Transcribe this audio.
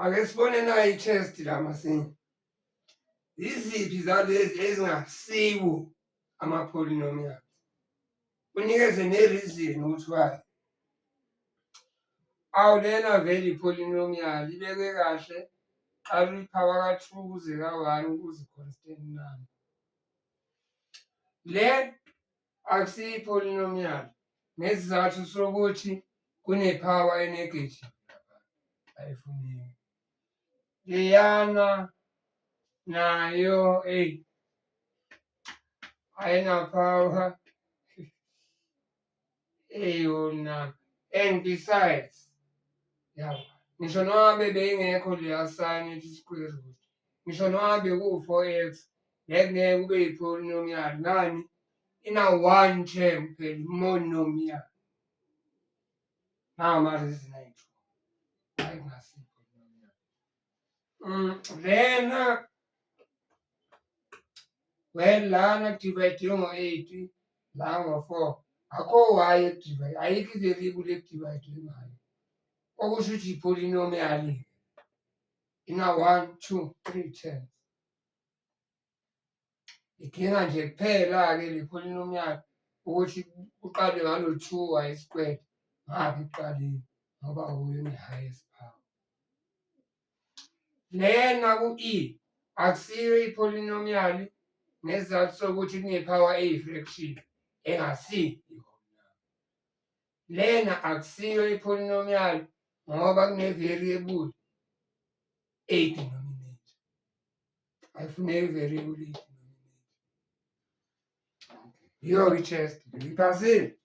Ake sibone nayo i-test la masinye. Yiziphi zalezi ezingasiwo ama-polynomials? Unikeze ne-reason ukuthi why. Awu lena vele i-polynomial ibekwe kahle, qala uyipower ka-2 kuze ka-1 kuze i-constant number. Le akusiyo i-polynomial ngesizathu sokuthi kunepower e-negative lapha, ayifuneki. Leyana nayo ayinapower eyona, and besides yabo ngisho noma beyingekho leya sign ethi square root, ngisho noma beku-4x ngeke kube yi-polynomial. Ngani? Ina-one term phela, monomial. Nawu ama-reason ayi-2 why ingasiyo i-polynomial. Lena well lana kudivayidwe ngo-8 la ngo-4 akho y ekudivayidwe, ayikho i-variable ekudivayidwe ngayo, okusho ukuthi i-polynomial-ke ina-1, 2, 3 terms. Idinga nje kuphela-ke le polynomial ukuthi uqale ngalo 2y squared ngapha ekuqaleni ngoba uyo ne-highest power. Lena ku-E akusiyo i-polynomial ngesizathu sokuthi kunepower eyi-fraction engasiyo. Lena akusiyo i-polynomial ngoba kune-variable eyi-denominator. Ayifuneki i-variable eyi-denominator. Yiyo-ke i-test, ngiyiphasile.